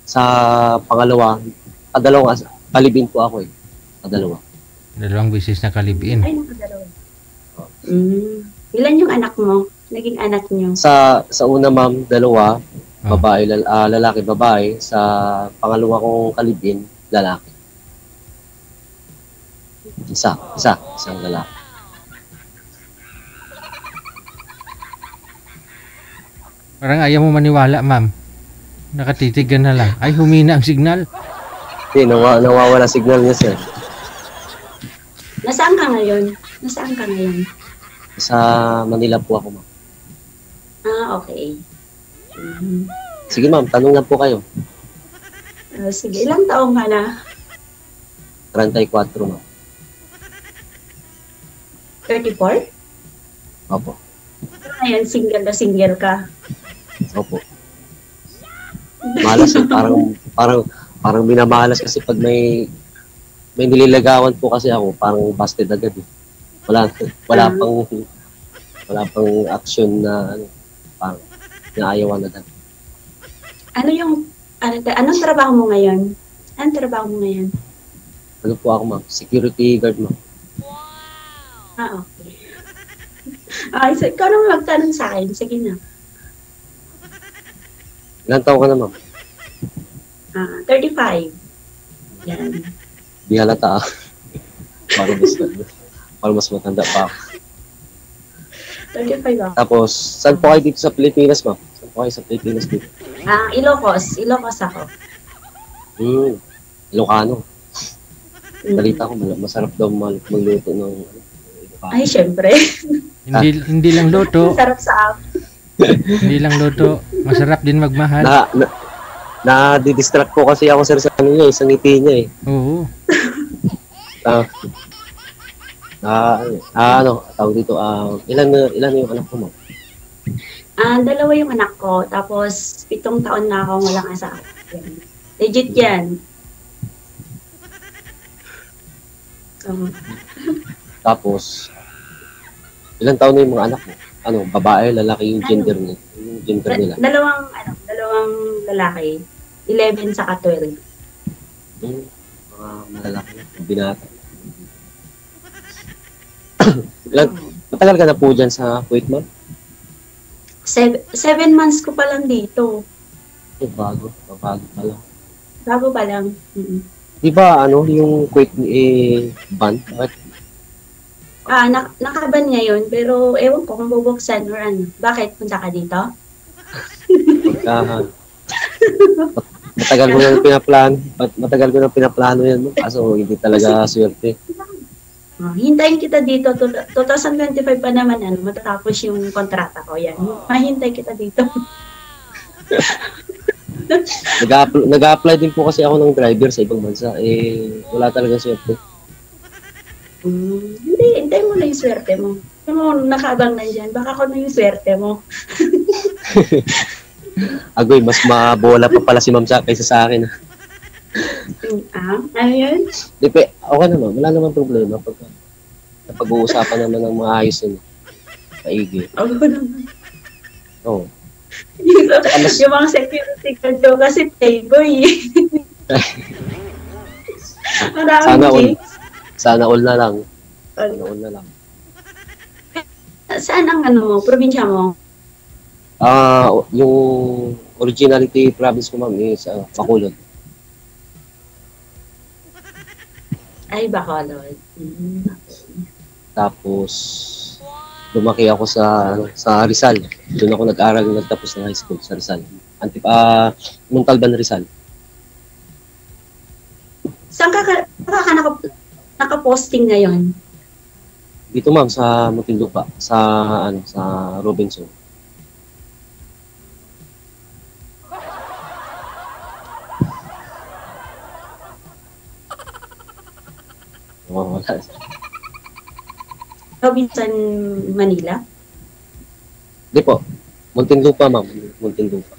Sa pangalawa, kadalawa kalibin po ako eh. Kadalawa. Dalawang beses na kalibin. Ay, nakadalawa. Ilan yung anak mo? Naging anak niyo? Sa una ma'am, dalawa, Oh. babae, lalaki, babae. Sa pangalawa kong kalibin, lalaki. Isang lalaki. Parang ayaw mo maniwala, ma'am. Nakatitigan na lang. Ay, humina ang signal. Hindi, nawawala signal niya sir. Nasaan ka ngayon? Nasaan ka ngayon? Sa Manila po ako ma'am. Ah, okay. Sige ma'am, tanong lang po kayo. Sige, ilang taong ka na? 34 ma'am. 34? Opo. Ngayon, single na single ka. Opo. Malas eh. Parang minamalas kasi pag may nililagawan po kasi ako, parang busted agad eh. Wala pang action na parang naayawan agad. Anong trabaho mo ngayon? Anong trabaho mo ngayon? Ano po ako ma'am? Security guard ma'am. Ah, okay. Ay, so ikaw naman magtanong sa akin. Sige na. Ilan taon ka na ma'am? 35. Yan. Di halata ah. Parang mas matanda pa ako. 35 ako. Tapos, saan po kayo dito sa Pilipinas ma'am? Saan po kayo sa Pilipinas dito? Ilocos. Ilocos ako. Ilocano. Balita ko, masarap daw magluto ng Ay, syempre. Hindi lang luto. Sarap sa akin. Hindi lang luto. Masarap din magmahal. Na-distract ko kasi ako sir sa niya, sa ngiti niya eh. Oo. Tawag dito, ilan yung anak ko mo? Dalawa yung anak ko. Tapos, 7 taon na akong walang asawa. Legit yan. Tapos, ilang taon na yung mga anak mo? Ano, babae, lalaki yung gender niya? Yung gender nila? Dalawang lalaki. 11 saka 12. Mga malalaki na, binata. Matagal ka na po dyan sa Kuwait, ma'am? 7 months ko pa lang dito. Bago pa lang. Bago pa lang. Di ba, yung Kuwait ban? Nakaban ngayon, pero ewan ko kung bubuksan or ano. Bakit? Punta ka dito? Matagal ko nang pinaplano yan. Kaso hindi talaga swerte. Hintayin kita dito. 2025 pa naman, matatapos yung kontrata ko. Yan. Mahintay kita dito. Nag-a-apply din po kasi ako ng driver sa ibang bansa. Wala talaga swerte. Hindi, hintay mo na yung swerte mo. Nakaabang na dyan. Baka ako na yung swerte mo. Agoy, mas mabola pa pala si ma'am kaysa sa akin. Ano yun? Okay naman. Wala naman problema. Napag-uusapan naman ng mga ayos yun. Maigi. Ako naman. Oo. Yung mga security guard ko kasi playboy. Sana all na lang. Saan ang probinsya mo? Yung originality province ko ma'am is Bacolod. Ay, Bacolod. Tapos lumaki ako sa Rizal. Doon ako nagtapos ng high school sa Rizal. Montalban, Rizal. Saan ka naka-posting ngayon? Dito ma'am sa Muntinlupa, sa Robinson. Wala. Robinson, Manila? Hindi po. Muntinlupa ma'am. Muntinlupa.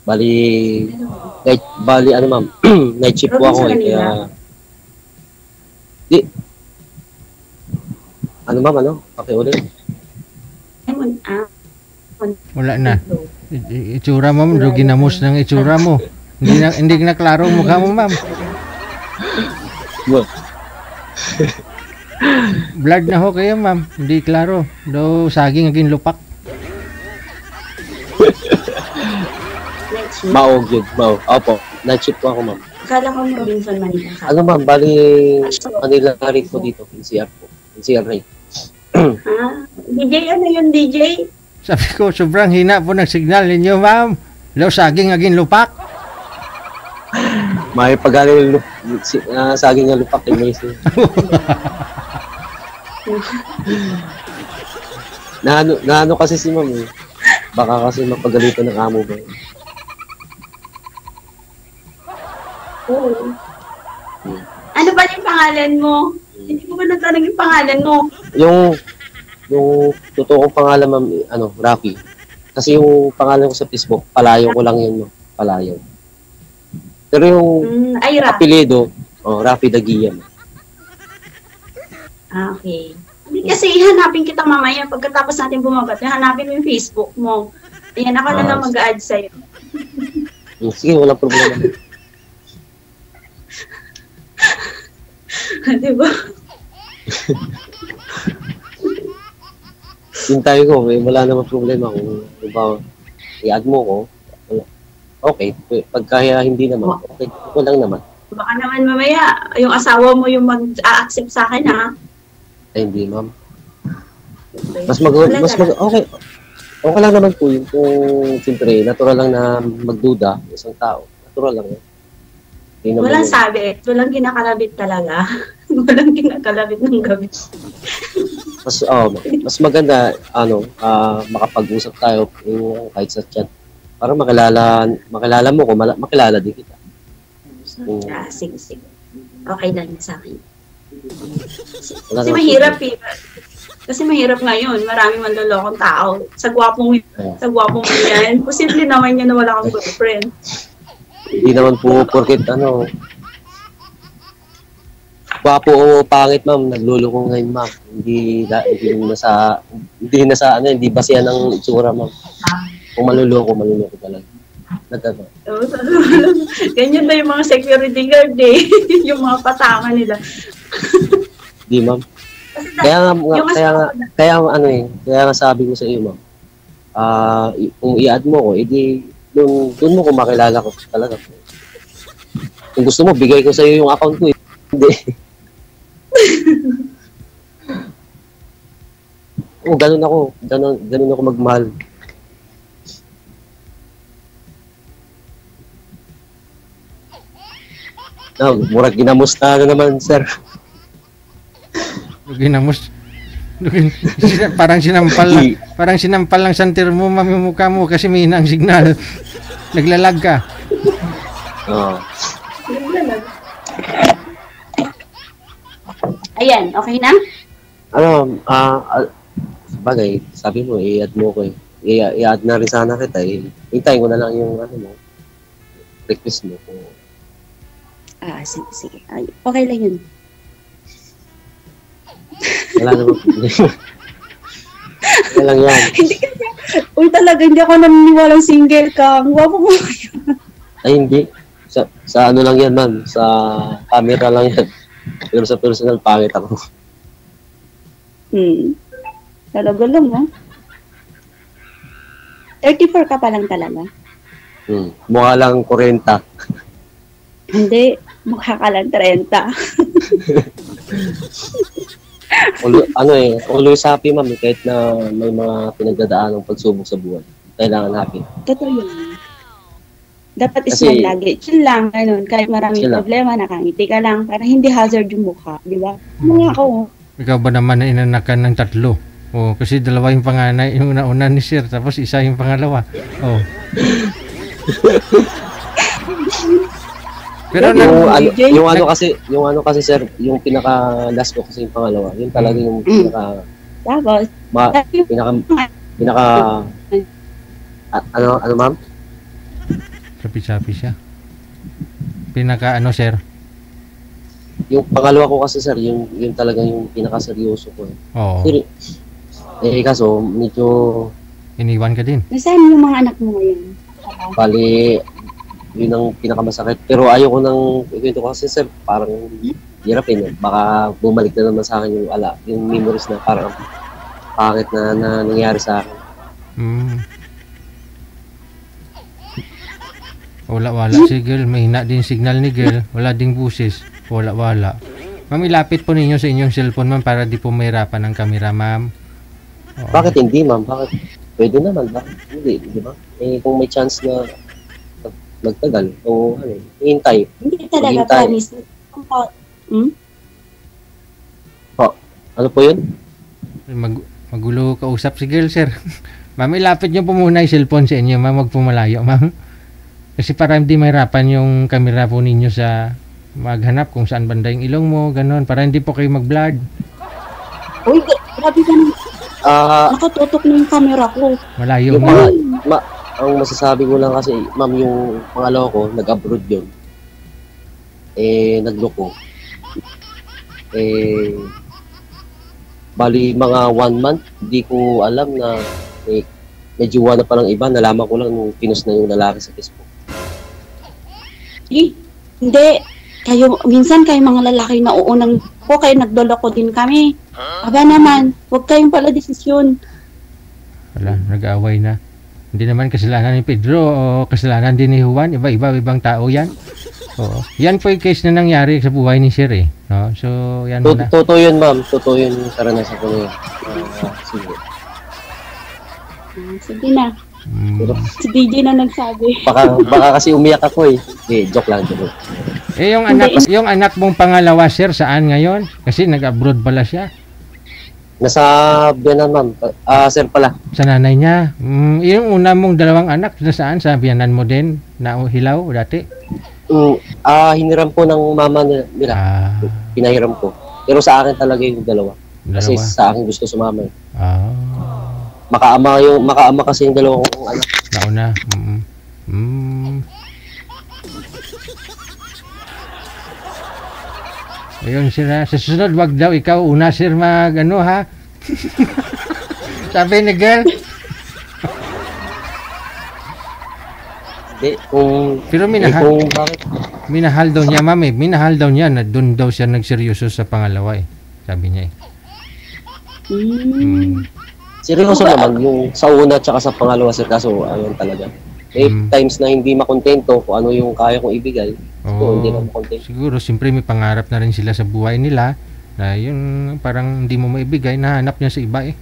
Bali ma'am, night shift po ako kaya di pakiulit. Wala na. Itsura mo, do ginamos ng itsura mo. Hindi na klaro ang mukha mo, ma'am. Well, Blood na ho kayo, ma'am. Hindi klaro. Do saging aging lupak. Next week. maog yun, maog. Opo, night shift po ako, ma'am. Akala ko Robinson Manila ka. Ano, ma'am, bali, Manila rin po dito, NCR po. NCR rin. Ah, DJ, ano yun, DJ? Sabi ko, sobrang hina po ng signal ninyo, ma'am. Daw saging aging lupak. May pag-alil saging na lupak, may Naano kasi si ma'am eh. Baka kasi mapagalitan ng amo ba. Oo. Ano ba yung pangalan mo? Hindi ko ba natanong yung pangalan mo? Yung totoo kong pangalan, ma'am, ano, Rafi. Kasi yung pangalan ko sa Facebook, Palayo ko lang yun, no? Palayo. Pero yung Ay, Rafi. apelyido, Rafi Daguia. Ah, okay. Hindi kasi hanapin kita mamaya pagkatapos natin bumagat. Hanapin mo yung Facebook mo. Ayan, ako na lang mag-add sa'yo. Sige, walang problema. Diba? Hintayo ko, wala namang problema kung diba, i-add mo ko. Okay, pagka hindi naman, okay, walang naman. Baka naman mamaya, yung asawa mo yung mag-a-accept sa akin, ha? Ay, hindi, ma'am. Wala Okay. Okay lang naman po yun. Kung, siyempre, natural lang na magduda isang tao. Natural lang yun. Hindi naman Walang yun. sabi, walang kinakalabit talaga. Walang kinakalabit ng gabi. Mas maganda, makapag-usap tayo kahit sa chat. Para makilala mo ko, makilala din kita. Ah, sige. Okay lang yun sa akin. Wala Kasi naman mahirap eh. Kasi mahirap ngayon, marami manlolokong tao. Sa gwapong yan, posible naman yan na wala kang girlfriend. Hindi naman po porket gwapo o pangit, ma'am, nagluloko ngayon, ma'am. Hindi base yan ng itsura, ma'am. Kung maluloko talaga. Nagkano. Ganyan na yung mga security guard eh. Yung mga patama nila. Di, ma'am. Kaya nga sabi ko sa iyo, ma'am. Kung i-add mo ko, edi doon mo ko makilala ko talaga. Kung gusto mo, bigay ko sa iyo yung account ko. Hindi. Ganun ako magmahal. Murag ginamos na naman, sir. Ginamos. Parang sinampal lang santir mo, ma'am, yung mukha mo kasi may hinang signal. Naglalag ka. Ayan, okay na? Bagay, sabi mo, i-add mo ko eh. I-add na rin sana kita eh. Hintayin ko na lang yung request mo. Sige. Ay, okay lang yun. Wala naman problema. Wala lang yan. Hindi kasi, talaga, hindi ako naniniwalang single ka. Ang wapo mo. Ay, hindi. Sa ano lang yan, ma'am. Sa camera lang yan. Pero sa personal, pangit ako. Talaga lang, oh. 34 ka pa lang talaga. Mukha lang 40. Hindi, mukha ka lang 30. Always happy, ma'am. Kahit na may mga pinagdadaan ng pagsubok sa buhay. Kailangan happy. Totoo yun. Dapat Kasi, smile lagi. Chill lang, ganun. Kahit maraming problema, nakangiti ka lang. Para hindi hazard yung mukha, di ba? Mga ako. Ikaw ba naman na inanakan ng 3? Kasi 2 yung panganay, yung una ni Sir, tapos 1 yung pangalawa. Pero yung ano kasi sir, yung pinaka last ko kasi yung pangalawa, yun talaga yung Tapos, ano ma'am? Sapi-sapi siya. Sir? Yung pangalawa ko kasi sir, yung talagang yung pinaka seryoso ko. Oo. Kaso medyo Iniwan ka din. Nasaan yung mga anak mo ngayon? Bali, yun ang pinakamasakit. Pero ayoko nang ikwento ko kasi sir, parang hirap eh. Baka bumalik na naman sa akin yung memories na parang pangit na nangyari sa akin. Wala si girl. Mahina din signal ni girl. Wala ding busis. Wala. Ma'am, ilapit po ninyo sa inyong cellphone, ma'am, para di po mahirapan ang camera, ma'am. Oo. Bakit hindi ma'am? Bakit? Pwede naman. Bakit hindi? Di ba? Eh, kung may chance na magtagal o ano, hintay. Hindi talaga, Maghintay. promise. Ano po yun? Magulo kausap si girl, sir. Ma'am, ilapit nyo po muna yung cellphone sa inyo, ma'am. Huwag po malayo, ma'am. Kasi para hindi mahirapan yung camera po ninyo sa maghanap kung saan banda yung ilong mo, ganon. Para hindi po kayo mag-blurred. Uy, grabe ka naman. Nakatutok na yung camera ko. Malayo, Yung ma'am. ang masasabi ko lang kasi, ma'am, yung pangalawa ko, nag-abroad yun. Nagloko. Bali, mga 1 month, hindi ko alam na may jowa na palang iba. Nalaman ko lang nung pinost na yung lalaki sa Facebook. Hindi. Minsan kayo mga lalaki na uunang po, kayo nagdoloko din kami. Aba naman, huwag kayong pala desisyon. Wala, nag-aaway na. Hindi naman kasalanan ni Pedro o kasalanan din ni Juan. Ibang tao yan. Oo. Yan po yung case na nangyari sa buhay ni Sir eh. No? So, yan muna. Totoo yun, ma'am. Totoo yun yung karanasan ko na yun. Sige. Sige na. Si DJ na nagsabi. Baka kasi umiyak ako eh. Joke lang. Yung anak mong pangalawa, Sir, saan ngayon? Kasi nag-abroad pala siya. Nasa Biyanan, ma'am. Sir pala. Sa nanay niya. Yung una mong dalawang anak, saan? Sa biyanan mo din? Na hilaw dati? Hiniram ko ng mama nila. Pinahiram ko. Pero sa akin talaga yung dalawa. Kasi sa akin gusto sumama. Makaama kasi yung dalawa kong anak. Nauna. Ayun, Sir, ha? Sa susunod, wag daw ikaw una, Sir, ha? Sabi ni girl. Pero minahal daw niya, ma'am, minahal daw niya na doon daw siya nagseryoso sa pangalawa eh. Sabi niya eh. Seryoso naman yung sa una at sa pangalawa, sir, kaso ayun talaga. Times na hindi makontento kung ano yung kaya kong ibigay. So, hindi na makontento. Siguro, siyempre may pangarap na rin sila sa buhay nila na yung parang hindi mo maibigay, nahanap niya sa iba eh.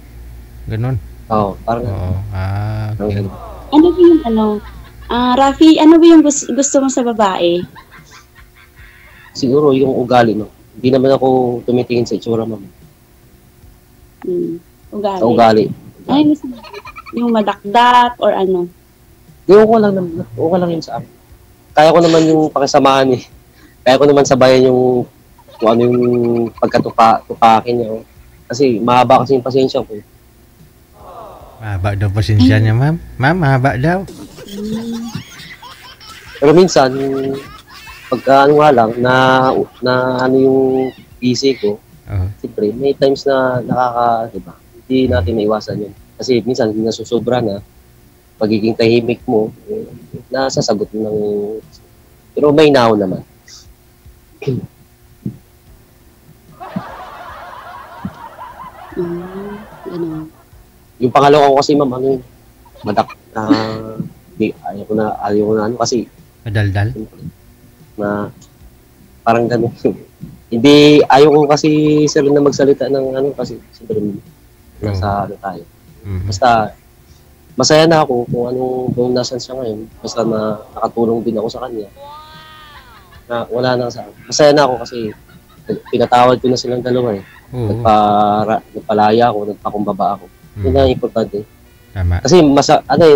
Ganon. Oo, parang okay. Ano ba yung Rafi, ano ba yung gusto mo sa babae? Siguro yung ugali, no? Hindi naman ako tumitingin sa itsura, ma'am. Ugali. Sa ugali. Ay, yung madakdak or ano? Okay lang yun sa akin. Kaya ko naman yung pakisamahan eh. Kaya ko naman sabayan yung kung ano yung pagkatupakin niya. Kasi mahaba kasi yung pasensya ko. Mahaba daw pasensya niya, ma'am. Ma'am, mahaba daw. Pero minsan, pagka ano nga lang, na ano yung PC ko, siyempre, may times na diba? Hindi natin maiwasan yun. Kasi minsan, nasusobra na, pagiging tahimik mo, nasasagot ng... Pero may now naman. Yung pangalawa ko kasi, ma'am, ano yun, ayaw ko na ano kasi madaldal na parang gano'n. Hindi, ayaw ko kasi sir na magsalita ng ano kasi siyempre nasa ano tayo. Basta masaya na ako kung nasan siya ngayon. Basta na nakatulong din ako sa kanya. Na wala na sa masaya na ako kasi pinatawad ko na silang dalawa eh. Nagpalaya ako, nagpakumbaba ako. Yun ang importante. Tama. Kasi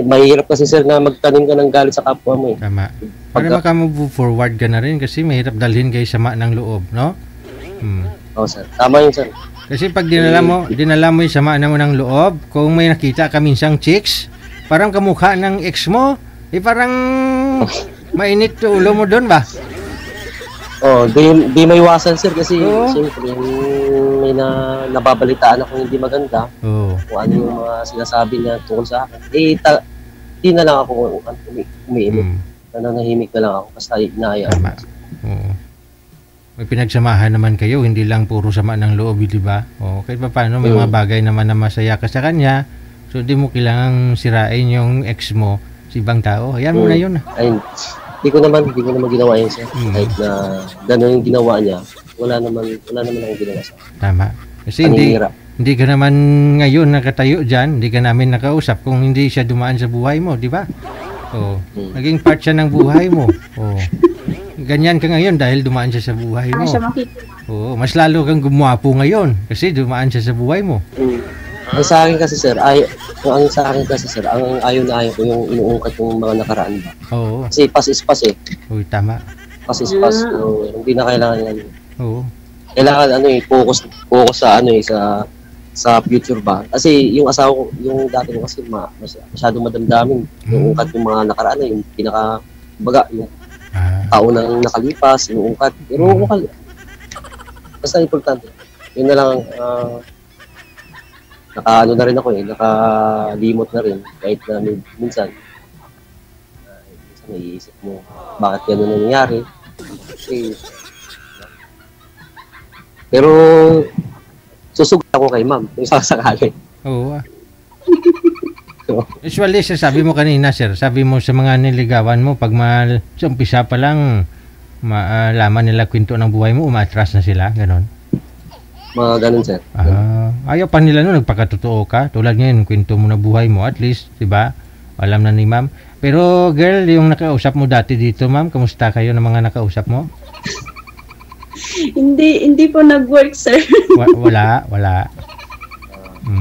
mahirap kasi sir na magtanim ka ng galit sa kapwa mo eh. Tama. Para maka-move forward ka na rin kasi mahirap dalhin kayo sama ng loob, no? Oo sir. Tama yun sir. Kasi pag dinala mo yung sama ng loob, kung may nakita ka minsang chicks, parang kamukha ng ex mo, parang mainit ulo mo doon ba? Di may iwasan sir kasi siyempre may nababalitaan ako hindi maganda, Oo. kung ano yung mga sinasabi niya tungkol sa akin, di na lang ako umiinit. Mm. Nananahimik na lang ako basta inaayaan. Tama. Oo. May pinagsamahan naman kayo, hindi lang puro sama ng loob, di ba? O, kahit pa paano, may mga bagay naman na masaya ka sa kanya. So, di mo kailangang sirain yung ex mo sa ibang tao. Ayan mo na yun. Ay, hindi ko naman ginawa yun, sir. Kahit na gano'n yung ginawa niya, wala naman akong ginawa sa Tama. Kasi paninira. hindi ka naman ngayon nakatayo dyan, hindi ka namin nakausap kung hindi siya dumaan sa buhay mo, di ba? O, naging part siya ng buhay mo. O, ganyan ka ngayon dahil dumaan siya sa buhay mo. Siya makita. Oo, mas lalo kang gumwapo ngayon kasi dumaan siya sa buhay mo. Ang sa akin kasi, sir, ang ayaw na ayaw ko yung inuungkat yung mga nakaraan ba. Oo. Kasi pass is pass eh. Uy, tama. Pass is pass. So, hindi na kailangan yan. Oo. Kailangan focus sa sa future ba. Kasi yung asawa ko, yung dati ko kasi masyado madamdamin. Yung ungkat yung mga nakaraan na yung yung taon nang nakalipas, yung ungkat. Pero basta importante. Yun na lang nakaano na rin ako nakalimot na rin kahit na minsan naiisip mo bakit gano'n nangyayari. Pero susugat ako kay ma'am kung sakasakali. Oo. Usually, sir, sabi mo kanina, sir, sabi mo sa mga niligawan mo, pag sa umpisa pa lang malaman nila kwento ng buhay mo, umatras na sila, ganon. Mga ganun, sir. Ayaw pa nila nun, nagpakatotoo ka. Tulad ngayon, kwento mo na buhay mo, at least, di ba? Alam na ni ma'am. Pero, girl, yung nakausap mo dati dito, ma'am, kamusta kayo ng mga nakausap mo? Hindi po nag-work, sir. Wala.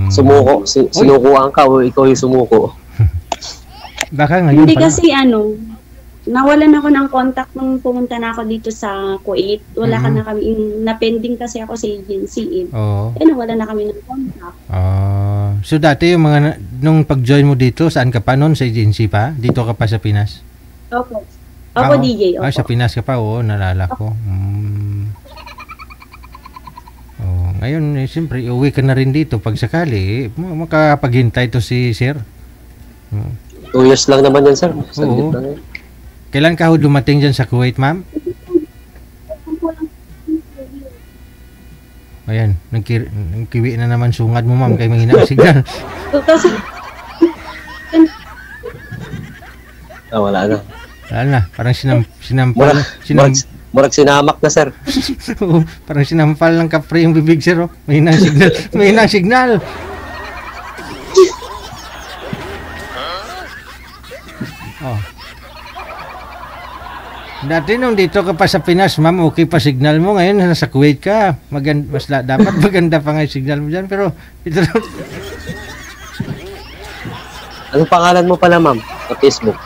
Sumuko. Sinukuhaan ka o ikaw yung sumuko. Baka ngayon Hindi pala. kasi nawalan ako ng contact nung pumunta na ako dito sa Kuwait. Wala ka na kami, na-pending kasi ako sa agency. Oo. Nawalan na kami ng contact. So dati yung mga, nung pag-join mo dito, saan ka pa noon? Sa agency pa? Dito ka pa sa Pinas? Opo. Opo, DJ. Opo. Sa Pinas ka pa, oo, nalala ko. Ngayon, siyempre, uwi ka na rin dito pag sakali. Makapaghintay to si sir. 2 years lang naman yan, sir. Oo. Kailan ka ho dumating dyan sa Kuwait, ma'am? Ayan, nagkiwi na naman sungad mo, ma'am, kay mahina ang signal. 2000. Wala na. Wala na, parang Murag sinamak na, sir. Oo, parang sinampal ng kapre yung bibig, sir. Oh. Mahina ang signal. Mahina ang signal. Oh. Dati nung dito ka pa sa Pinas, ma'am, okay pa signal mo. Ngayon, nasa Kuwait ka. Dapat maganda pa nga yung signal mo dyan. Pero, ito Anong pangalan mo pala, ma'am? Sa Facebook?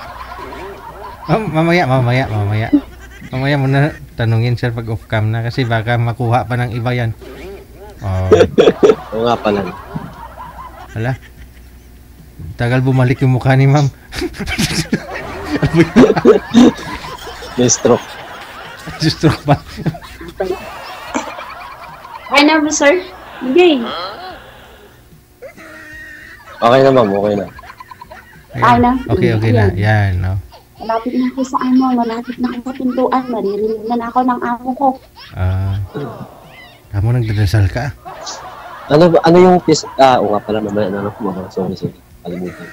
Mamaya mo na tanungin, sir, pag off-cam na. Kasi baka makuha pa ng iba yan. Oo nga pala. Hala. Tagal bumalik yung mukha ni ma'am. May stroke. Stroke pa. Okay na ba, sir? Okay. Okay na, ma'am. Okay na. Okay na. Yan, no. Malapit na ako sa malapit na ako sa pintuan, maririnig na ako ng amo ko. Amo nagdadasal ka? Ano yung oo nga pala, mamaya na sorry. Kalimutan.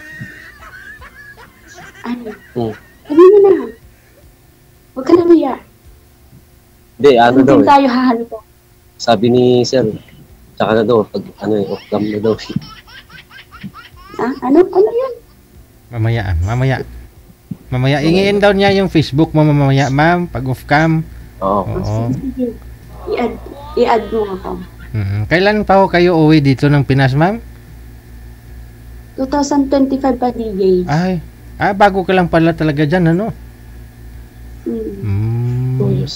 Sabi mo na. Huwag ka na maya. Hindi, daw tayo hahalito. Sabi ni sir, tsaka na daw, pag off-cam na daw. Ano yun? Mamaya, ingin daw niya yung Facebook mo mamaya, ma'am, pag off-cam. Oo. I-add mo ako. Kailan pa ho kayo uwi dito ng Pinas, ma'am? 2025 pa, DJ. Bago ka lang pala talaga dyan, ano?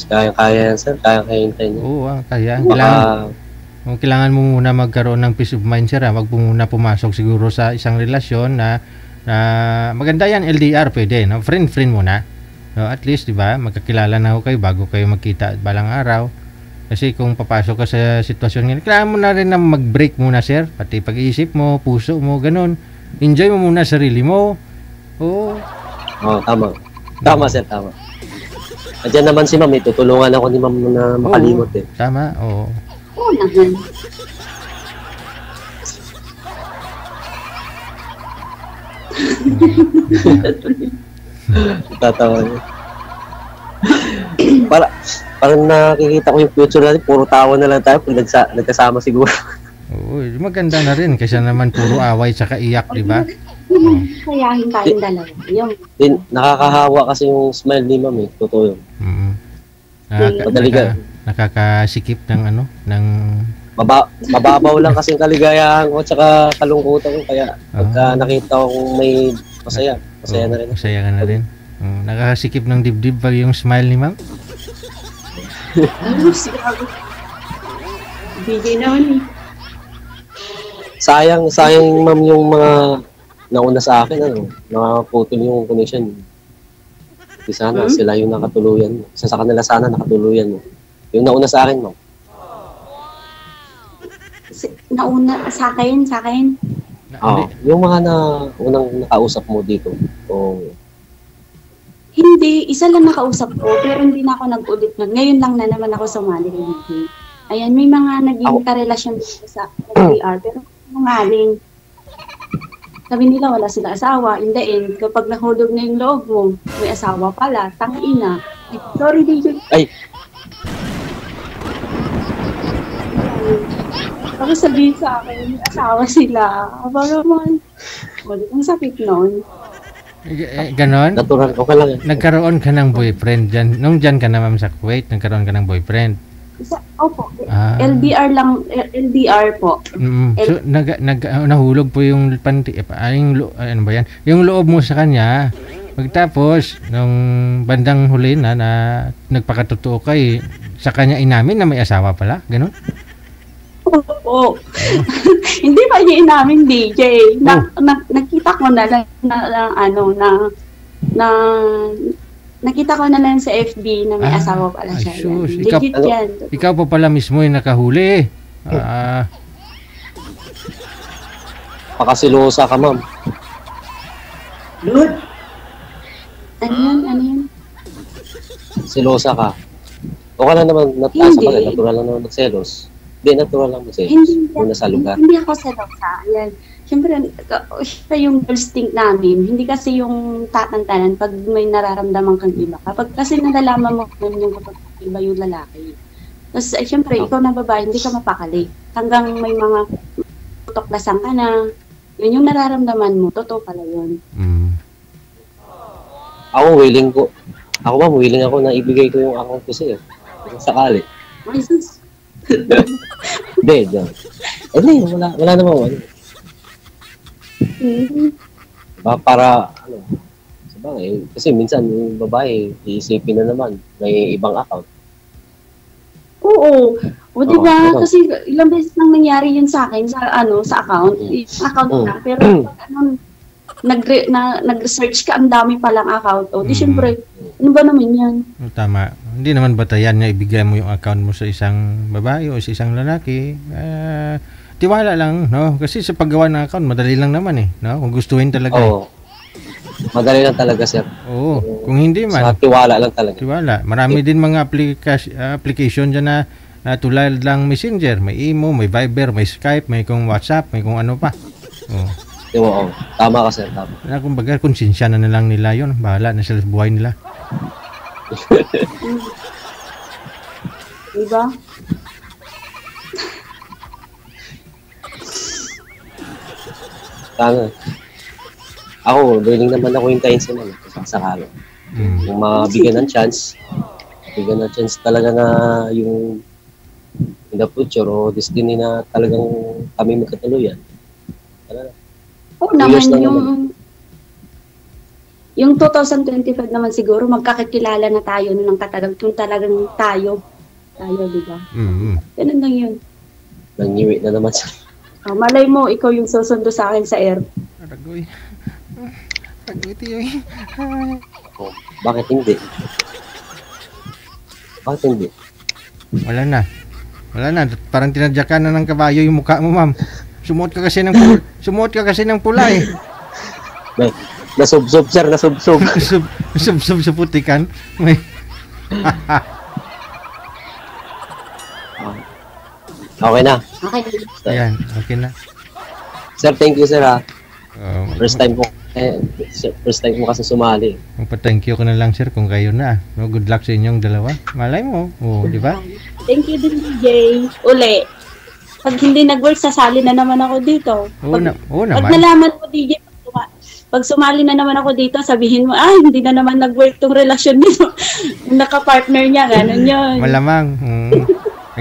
Kaya yan, sir. Kaya hintayin niyo. Oo, kaya. Kailangan mo muna magkaroon ng peace of mind, sir. Wag mo muna pumasok siguro sa isang relasyon na maganda yan, LDR, pwede, no? Friend muna. No, at least, di ba, magkakilala na ho kayo bago kayo magkita balang araw. Kasi kung papasok ka sa sitwasyon ngayon, kailangan mo na rin na mag-break muna, sir. Pati pag-iisip mo, puso mo, ganun. Enjoy mo muna sarili mo. Oo. Tama. Tama, sir, tama. Andiyan naman si ma'am, tutulungan ako ni ma'am na makalimot eh. Tama, oo. Oo naman. Tatawa niya. Parang nakikita ko yung future natin, puro tawa na lang tayo pag nagkasama siguro. Oo, maganda na rin kasi naman puro away tsaka iyak, di ba? Kayahin tayong dalawa. Yung Nakakahawa kasi yung smile ni ma'am eh. Totoo yun. Nakakasikip ng ano, ng mababaw lang kasi kaligayahan ko tsaka kalungkutan ko. Kaya pagka nakita ko kung may masaya na rin. Masaya ka na rin. Nakakasikip ng dibdib pag yung smile ni ma'am. bigay naman eh. Sayang ma'am yung mga nauna sa akin, nakaputol yung connection. Di sana sila yung nakatuluyan. Isa sa kanila sana nakatuluyan mo. Yung nauna sa akin, ma'am. Nauna sa akin? Yung mga unang nakausap mo dito. Hindi, isa lang nakausap ko, pero hindi na ako nag-ulit nun. Ngayon lang na naman ako sumali ng UK. Ayan, may mga naging karelasyon dito sa LDR, pero nangaling. Sabi nila wala sila asawa. In the end, kapag nahulog na yung loob mo, may asawa pala, tangina. Sorry, DJ. Ay! Tapos sabihin sa akin, may asawa sila. Aba naman. Wala kang sakit noon. Ganon? Natural, okay lang. Nagkaroon ka ng boyfriend dyan. Nung dyan ka na ma'am sa Kuwait, nagkaroon ka ng boyfriend. Opo. LDR lang, LDR po. So, nahulog po yung panty. Ano ba yan? Yung loob mo sa kanya. Pagtapos, nung bandang huli na nagpakatotoo kay sa kanya inamin na may asawa pala. Ganon? Oo. Hindi pa niya inamin, DJ. Nakita ko na nakita ko na lang sa FB na may asawa pala siya. Legit yan. Ikaw pa pala mismo yung nakahuli. Pakasilosa ka, ma'am. Lord? Ano yun? Silosa ka. Okay lang naman, natural lang naman magselos. Hindi, natural lang magselos. Muna sa lugar. Hindi ako selosa. Ayan. Siyempre, siya yung instinct namin. Hindi kasi yung tatantanan pag may nararamdaman kang iba. Kapag kasi nalalaman mo yung kapag iba yung lalaki. Tapos, siyempre, ikaw na babae, hindi ka mapakali. Hanggang may mga tuklasan ka na, yun yung nararamdaman mo, totoo pala yun. Ako, willing ako na ibigay ko yung account ko sa'yo. Sakali. Jesus. Hindi, wala naman. Para, sabagay, kasi minsan yung babae, iisipin na naman, may ibang account. Oo. O diba, kasi ilang beses nang nangyari yun sa akin, sa account. Account na, pero nag-research ka, ang dami palang account. O, di syempre, ano ba naman yan? Tama. Hindi naman batayan niya ibigay mo yung account mo sa isang babae o sa isang lalaki. Tiwala lang, no? Kasi sa paggawa ng account, madali lang naman eh, no? Kung gustuhin talaga. Oo. Madali lang talaga, sir. Oo. Kung hindi man. Sa tiwala lang talaga. Tiwala. Marami din mga application dyan na tulad lang Messenger. May Imo, may Viber, may Skype, may kung WhatsApp, may kung ano pa. Oo. Tama ka, sir. Tama. Kumbaga, konsensya na lang nila yun. Bahala na sila sa buhay nila. Diba? Tama. Ako, willing naman ako hintayin sila sakali. Kung mabigyan ng chance talaga na yung in the future o destiny na talagang kami magkatuluyan. Oo naman, yung 2025 naman siguro magkakakilala na tayo ng katagang kung talagang tayo, di ba? Ganun lang yun. Nangiwi na naman siya. Malay mo, ikaw yung susundo sa akin sa air. Aragoy. Tiyoy. Bakit hindi? Wala na. Wala na, parang tinadyakan na ng kabayo yung mukha mo, ma'am. Sumuot ka kasi ng pula eh. Nasubsob, sir, nasubsob. Sub sa putikan. May Okay na. Okay. Ayan, okay na. Sir, thank you, sir, ha. First time mo kasi sumali. Magpa-thank you ko na lang, sir, kung kayo na. No, good luck sa inyong dalawa. Malay mo. Oh, di ba? Thank you din, DJ. Uli. Pag hindi nag-work, sasali na naman ako dito. Oo Pag naman. nalaman mo, DJ, pag sumali na naman ako dito, sabihin mo, hindi na naman nag-work tong relasyon nito. Naka-partner niya, gano'n yun. Malamang.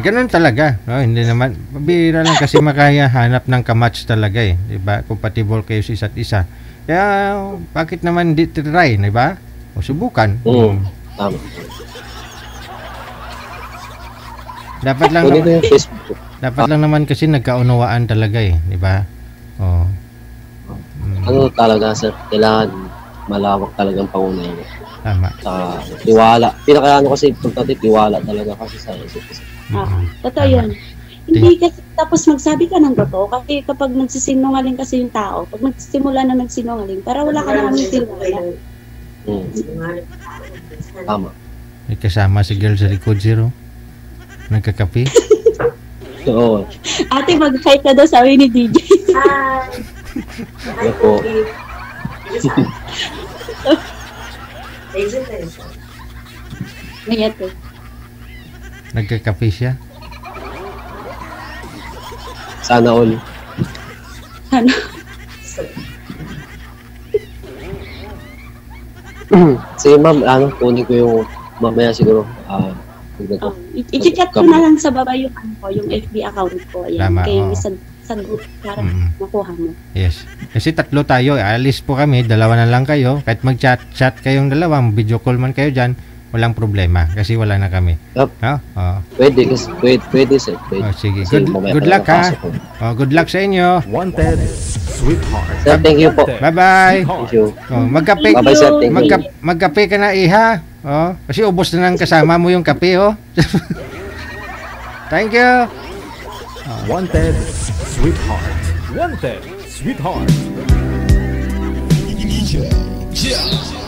Ganun talaga. No, hindi naman. Mabira lang kasi makahanap ng kamatch talaga eh. Diba? Compatible kayo sa isa't isa. Kaya, bakit naman hindi try, diba? O subukan. Tama. Dapat lang naman kasi nagkaunawaan talaga eh. Diba? Oh. Ano talaga, sir? Kailangan malawak talagang pangunayan. Tama. Tiwala. Pinaka-ano kasi, importante, tiwala talaga kasi sa isa't isa. Totoo yun. Hindi kasi tapos magsabi ka ng totoo kasi kapag nagsisinungaling kasi yung tao, pag nagsimula na nagsinungaling, para wala ka na kami tiwala. Tama. May kasama si girl sa likod, zero. Nagkakape. Oo. Ate, mag-hi ka daw, sabi ni DJ. Ano po? Mayat eh. Nagkakape siya. Sana all. Ano? Sige, ma'am, kunin ko yung mamaya siguro. I-chat ko na lang sa baba yung yung FB account ko. Ayan. Tama, Kayo oo. sa group para makuha mo. Yes. Kasi tatlo tayo. Alis po kami. Dalawa na lang kayo. Kahit mag-chat kayong dalawa, video call man kayo dyan, walang problema. Kasi wala na kami. Yup. No? Oh. Pwede, sir. Pwede. Oh, sige. Kasi Good luck ha. Oh, good luck sa inyo. Wanted, sweetheart. Sir, thank you po. Bye-bye. Thank you. Oh, magkape. Bye-bye, sir. Thank you. Magkape ka na, iha. Oh, kasi ubos na ng kasama mo yung kape, oh. Thank you. Wanted, sweetheart. Wanted, sweetheart. Yeah.